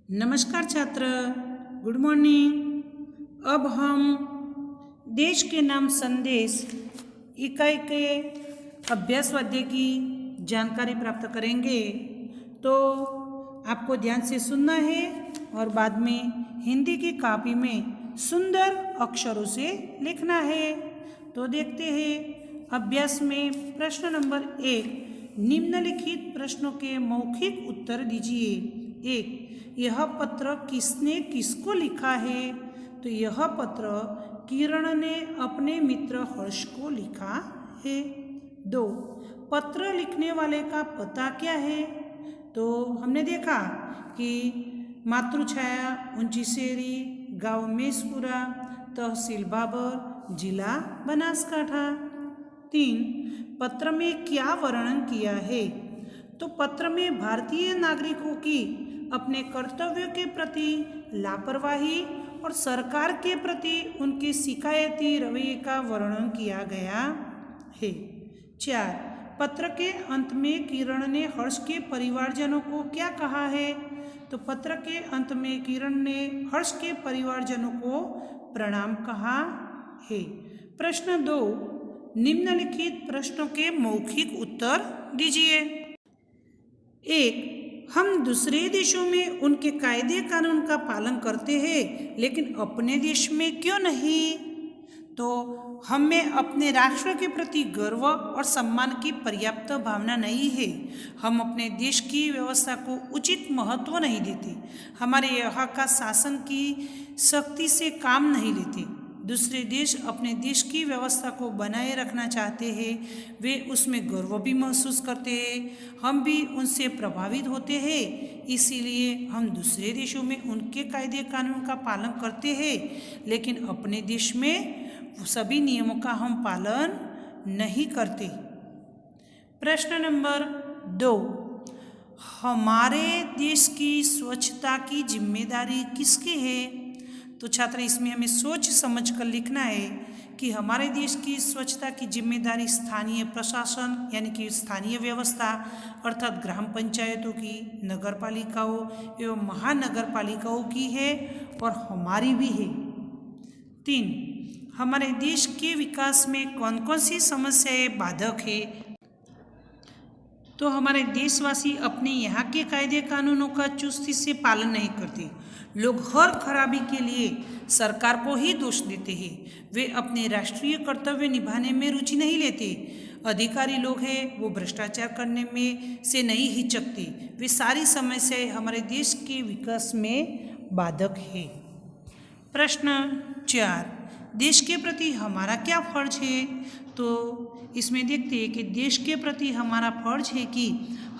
नमस्कार छात्र, good morning. अब हम देश के नाम संदेश इकाई के अभ्यास वाद्य की जानकारी प्राप्त करेंगे। तो आपको ध्यान से सुनना है और बाद में हिंदी की कॉपी में सुंदर अक्षरों से लिखना है। तो देखते हैं अभ्यास में प्रश्न नंबर 1, निम्नलिखित प्रश्नों के मौखिक उत्तर दीजिए। 1, यह पत्र किसने किसको लिखा है? तो यह पत्र किरण ने अपने मित्र हर्ष को लिखा है। 2, पत्र लिखने वाले का पता क्या है? तो हमने देखा कि मातृछाया ऊंचीसेरी, गांव मेसपुरा, तहसील बाबर, जिला बनासकांठा। 3, पत्र में क्या वर्णन किया है? तो पत्र में भारतीय नागरिकों की अपने कर्तव्यों के प्रति लापरवाही और सरकार के प्रति उनके शिकायती रवैये का वर्णन किया गया है। 4, पत्र के अंत में किरण ने हर्ष के परिवारजनों को क्या कहा है? तो पत्र के अंत में किरण ने हर्ष के परिवारजनों को प्रणाम कहा है। प्रश्न 2, निम्नलिखित प्रश्नों के मौखिक उत्तर दीजिए। 1, हम दूसरे देशों में उनके कायदे कानून का पालन करते हैं, लेकिन अपने देश में क्यों नहीं? तो हमें अपने राष्ट्र के प्रति गर्व और सम्मान की पर्याप्त भावना नहीं है। हम अपने देश की व्यवस्था को उचित महत्व नहीं देते। हमारे यहाँ का शासन की सख्ती से काम नहीं लेते। दूसरे देश अपने देश की व्यवस्था को बनाए रखना चाहते हैं, वे उसमें गर्व भी महसूस करते हैं। हम भी उनसे प्रभावित होते हैं, इसीलिए हम दूसरे देशों में उनके कायदे कानून का पालन करते हैं, लेकिन अपने देश में सभी नियमों का हम पालन नहीं करते। प्रश्न नंबर 2, हमारे देश की स्वच्छता की जिम्मेदारी किसकी है? तो छात्र, इसमें हमें सोच समझ कर लिखना है कि हमारे देश की स्वच्छता की जिम्मेदारी स्थानीय प्रशासन यानी कि स्थानीय व्यवस्था अर्थात ग्राम पंचायतों की, नगर पालिकाओं एवं महानगर पालिकाओं की है और हमारी भी है। 3, हमारे देश के विकास में कौन कौन सी समस्याएं बाधक है? तो हमारे देशवासी अपने यहाँ के कायदे कानूनों का चुस्ती से पालन नहीं करते। लोग हर खराबी के लिए सरकार को ही दोष देते हैं। वे अपने राष्ट्रीय कर्तव्य निभाने में रुचि नहीं लेते। अधिकारी लोग हैं, वो भ्रष्टाचार करने में से नहीं हिचकते। वे सारी समस्याएं हमारे देश के विकास में बाधक है। प्रश्न 4, देश के प्रति हमारा क्या फर्ज है? तो इसमें देखते हैं कि देश के प्रति हमारा फर्ज है कि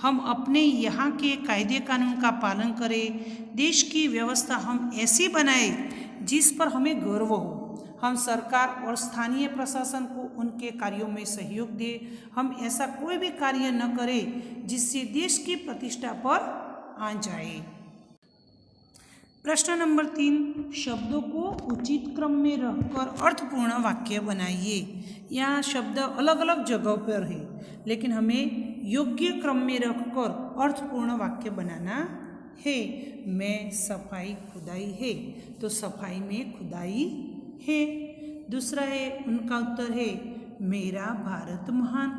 हम अपने यहाँ के कायदे कानून का पालन करें। देश की व्यवस्था हम ऐसी बनाएं जिस पर हमें गर्व हो। हम सरकार और स्थानीय प्रशासन को उनके कार्यों में सहयोग दें। हम ऐसा कोई भी कार्य न करें जिससे देश की प्रतिष्ठा पर आ जाए। प्रश्न नंबर 3, शब्दों को उचित क्रम में रखकर अर्थपूर्ण वाक्य बनाइए। यहाँ शब्द अलग अलग जगहों पर है, लेकिन हमें योग्य क्रम में रखकर अर्थपूर्ण वाक्य बनाना है। मैं सफाई खुदाई है, तो सफाई में खुदाई है। दूसरा है, उनका उत्तर है मेरा भारत महान।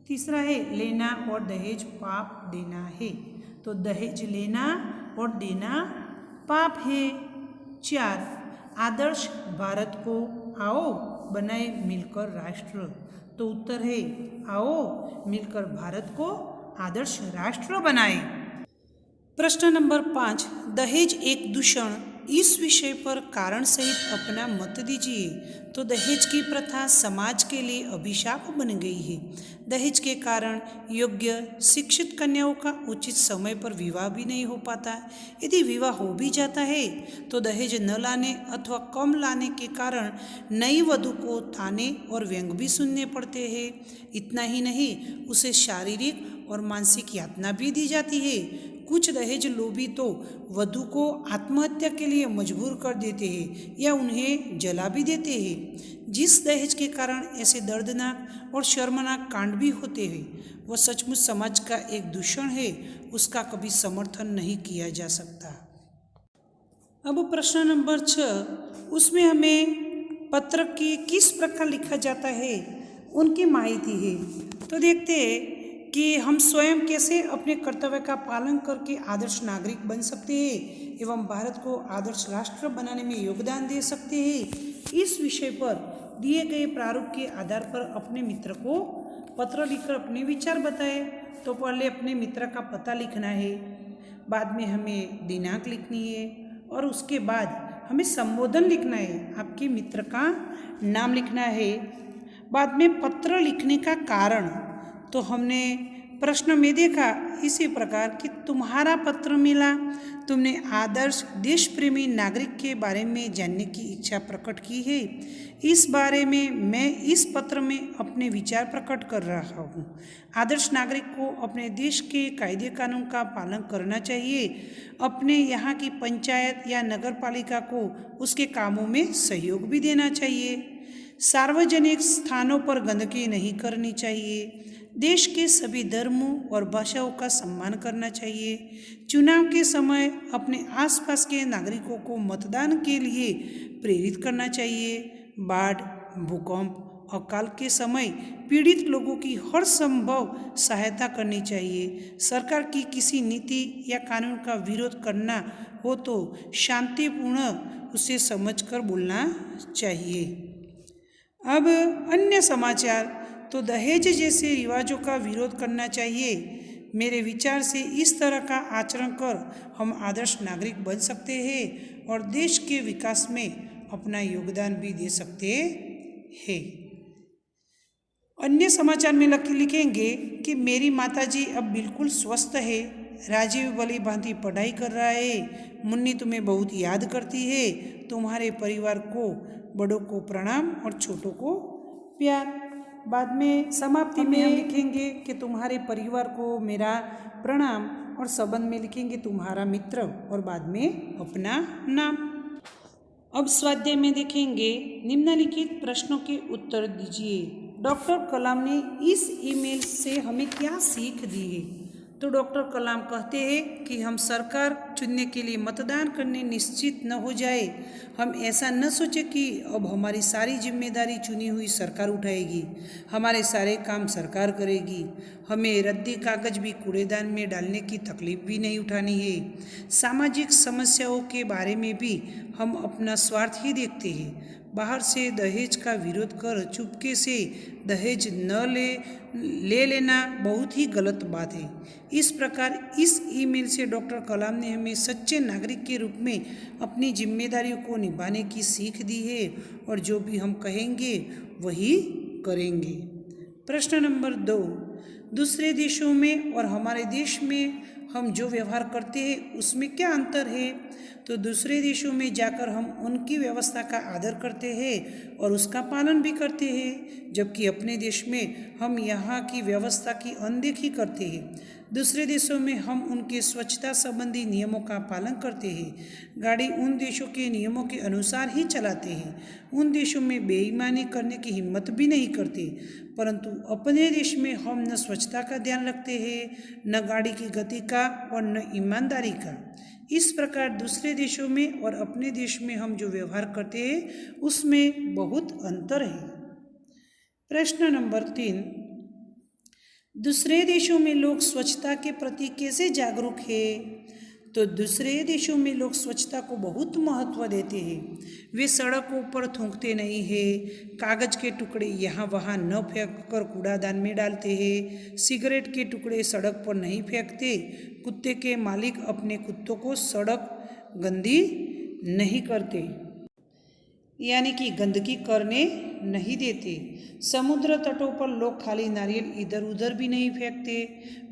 तीसरा है, लेना और दहेज पाप देना है, तो दहेज लेना और देना पाप है। 4, आदर्श भारत को आओ बनाए मिलकर राष्ट्र, तो उत्तर है आओ मिलकर भारत को आदर्श राष्ट्र बनाए। प्रश्न नंबर 5, दहेज एक दूषण, इस विषय पर कारण सहित अपना मत दीजिए। तो दहेज की प्रथा समाज के लिए अभिशाप बन गई है। दहेज के कारण योग्य शिक्षित कन्याओं का उचित समय पर विवाह भी नहीं हो पाता। यदि विवाह हो भी जाता है तो दहेज न लाने अथवा कम लाने के कारण नई वधू को ताने और व्यंग भी सुनने पड़ते हैं। इतना ही नहीं, उसे शारीरिक और मानसिक यातना भी दी जाती है। कुछ दहेज लोभी तो वधू को आत्महत्या के लिए मजबूर कर देते हैं या उन्हें जला भी देते हैं। जिस दहेज के कारण ऐसे दर्दनाक और शर्मनाक कांड भी होते हैं, वह सचमुच समाज का एक दूषण है। उसका कभी समर्थन नहीं किया जा सकता। अब प्रश्न नंबर 6, उसमें हमें पत्र की किस प्रकार लिखा जाता है उनकी माहिती है। तो देखते हैं कि हम स्वयं कैसे अपने कर्तव्य का पालन करके आदर्श नागरिक बन सकते हैं एवं भारत को आदर्श राष्ट्र बनाने में योगदान दे सकते हैं। इस विषय पर दिए गए प्रारूप के आधार पर अपने मित्र को पत्र लिखकर अपने विचार बताएं। तो पहले अपने मित्र का पता लिखना है, बाद में हमें दिनांक लिखनी है और उसके बाद हमें संबोधन लिखना है, आपके मित्र का नाम लिखना है। बाद में पत्र लिखने का कारण तो हमने प्रश्न में देखा इसी प्रकार कि तुम्हारा पत्र मिला, तुमने आदर्श देश प्रेमी नागरिक के बारे में जानने की इच्छा प्रकट की है। इस बारे में मैं इस पत्र में अपने विचार प्रकट कर रहा हूँ। आदर्श नागरिक को अपने देश के कायदे कानून का पालन करना चाहिए, अपने यहाँ की पंचायत या नगर पालिका को उसके कामों में सहयोग भी देना चाहिए, सार्वजनिक स्थानों पर गंदगी नहीं करनी चाहिए, देश के सभी धर्मों और भाषाओं का सम्मान करना चाहिए, चुनाव के समय अपने आसपास के नागरिकों को मतदान के लिए प्रेरित करना चाहिए, बाढ़, भूकंप, अकाल के समय पीड़ित लोगों की हर संभव सहायता करनी चाहिए, सरकार की किसी नीति या कानून का विरोध करना हो तो शांतिपूर्ण उसे समझकर बोलना चाहिए। अब अन्य समाचार, तो दहेज जैसे रिवाजों का विरोध करना चाहिए। मेरे विचार से इस तरह का आचरण कर हम आदर्श नागरिक बन सकते हैं और देश के विकास में अपना योगदान भी दे सकते हैं। अन्य समाचार में लिखेंगे कि मेरी माताजी अब बिल्कुल स्वस्थ है, राजीव भली भांति पढ़ाई कर रहा है, मुन्नी तुम्हें बहुत याद करती है, तुम्हारे परिवार को बड़ों को प्रणाम और छोटों को प्यार। बाद में समाप्ति में हम लिखेंगे कि तुम्हारे परिवार को मेरा प्रणाम और संबंध में लिखेंगे तुम्हारा मित्र और बाद में अपना नाम। अब स्वाध्याय में देखेंगे निम्नलिखित प्रश्नों के उत्तर दीजिए। डॉक्टर कलाम ने इस ईमेल से हमें क्या सीख दी है? तो डॉक्टर कलाम कहते हैं कि हम सरकार चुनने के लिए मतदान करने निश्चित न हो जाए। हम ऐसा न सोचें कि अब हमारी सारी जिम्मेदारी चुनी हुई सरकार उठाएगी, हमारे सारे काम सरकार करेगी, हमें रद्दी कागज भी कूड़ेदान में डालने की तकलीफ भी नहीं उठानी है। सामाजिक समस्याओं के बारे में भी हम अपना स्वार्थ ही देखते हैं। बाहर से दहेज का विरोध कर चुपके से दहेज न ले लेना बहुत ही गलत बात है। इस प्रकार इस ईमेल से डॉक्टर कलाम ने हमें सच्चे नागरिक के रूप में अपनी जिम्मेदारियों को निभाने की सीख दी है और जो भी हम कहेंगे वही करेंगे। प्रश्न नंबर 2, दूसरे देशों में और हमारे देश में हम जो व्यवहार करते हैं उसमें क्या अंतर है? तो दूसरे देशों में जाकर हम उनकी व्यवस्था का आदर करते हैं और उसका पालन भी करते हैं, जबकि अपने देश में हम यहाँ की व्यवस्था की अनदेखी करते हैं। दूसरे देशों में हम उनके स्वच्छता संबंधी नियमों का पालन करते हैं, गाड़ी उन देशों के नियमों के अनुसार ही चलाते हैं, उन देशों में बेईमानी करने की हिम्मत भी नहीं करते। परंतु अपने देश में हम न स्वच्छता का ध्यान रखते हैं, न गाड़ी की गति का और न ईमानदारी का। इस प्रकार दूसरे देशों में और अपने देश में हम जो व्यवहार करते हैं उसमें बहुत अंतर है। प्रश्न नंबर 3, दूसरे देशों में लोग स्वच्छता के प्रति कैसे जागरूक हैं? तो दूसरे देशों में लोग स्वच्छता को बहुत महत्व देते हैं। वे सड़कों पर थूकते नहीं हैं, कागज के टुकड़े यहाँ वहाँ न फेंक कर कूड़ादान में डालते हैं, सिगरेट के टुकड़े सड़क पर नहीं फेंकते, कुत्ते के मालिक अपने कुत्तों को सड़क गंदी नहीं करते, यानी कि गंदगी करने नहीं देते। समुद्र तटों पर लोग खाली नारियल इधर उधर भी नहीं फेंकते,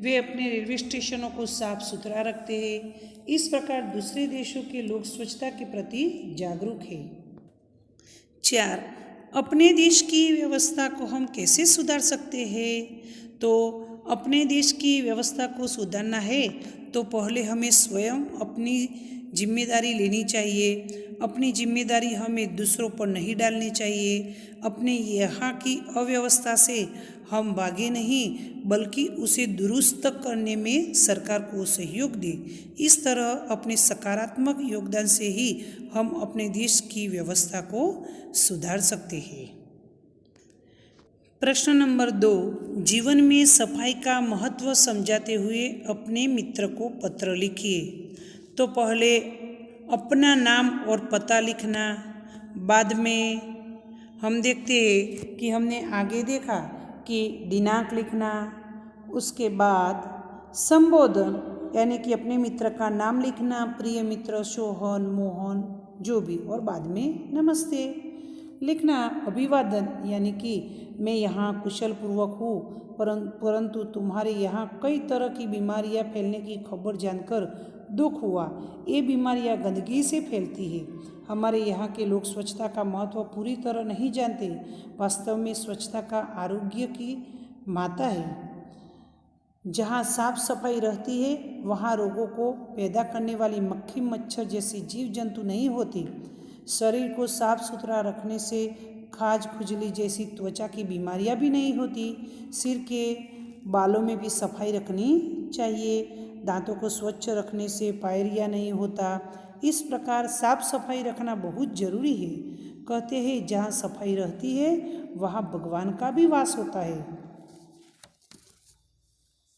वे अपने रेलवे स्टेशनों को साफ सुथरा रखते हैं। इस प्रकार दूसरे देशों के लोग स्वच्छता के प्रति जागरूक हैं। 4, अपने देश की व्यवस्था को हम कैसे सुधार सकते हैं? तो अपने देश की व्यवस्था को सुधारना है तो पहले हमें स्वयं अपनी जिम्मेदारी लेनी चाहिए। अपनी जिम्मेदारी हमें दूसरों पर नहीं डालनी चाहिए। अपने यहाँ की अव्यवस्था से हम भागे नहीं, बल्कि उसे दुरुस्त करने में सरकार को सहयोग दें। इस तरह अपने सकारात्मक योगदान से ही हम अपने देश की व्यवस्था को सुधार सकते हैं। प्रश्न नंबर 2, जीवन में सफाई का महत्व समझाते हुए अपने मित्र को पत्र लिखिए। तो पहले अपना नाम और पता लिखना। बाद में हम देखते हैं कि हमने आगे देखा कि दिनांक लिखना। उसके बाद संबोधन यानी कि अपने मित्र का नाम लिखना, प्रिय मित्र सोहन, मोहन, जो भी, और बाद में नमस्ते लिखना। अभिवादन यानी कि मैं यहाँ कुशल पूर्वक हूँ, परंतु तुम्हारे यहाँ कई तरह की बीमारियाँ फैलने की खबर जानकर दुख हुआ। ये बीमारियाँ गंदगी से फैलती है। हमारे यहाँ के लोग स्वच्छता का महत्व पूरी तरह नहीं जानते। वास्तव में स्वच्छता का आरोग्य की माता है। जहाँ साफ सफाई रहती है वहाँ रोगों को पैदा करने वाली मक्खी मच्छर जैसी जीव जंतु नहीं होती। शरीर को साफ सुथरा रखने से खाज खुजली जैसी त्वचा की बीमारियां भी नहीं होती। सिर के बालों में भी सफाई रखनी चाहिए। दांतों को स्वच्छ रखने से पायरिया नहीं होता। इस प्रकार साफ सफाई रखना बहुत जरूरी है। कहते हैं जहाँ सफाई रहती है वहाँ भगवान का भी वास होता है।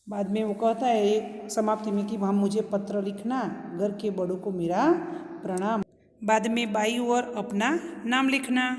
बाद में वो कहता है समाप्ति में कि हम मुझे पत्र लिखना, घर के बड़ों को मेरा प्रणाम। बाद में बाई ओर अपना नाम लिखना।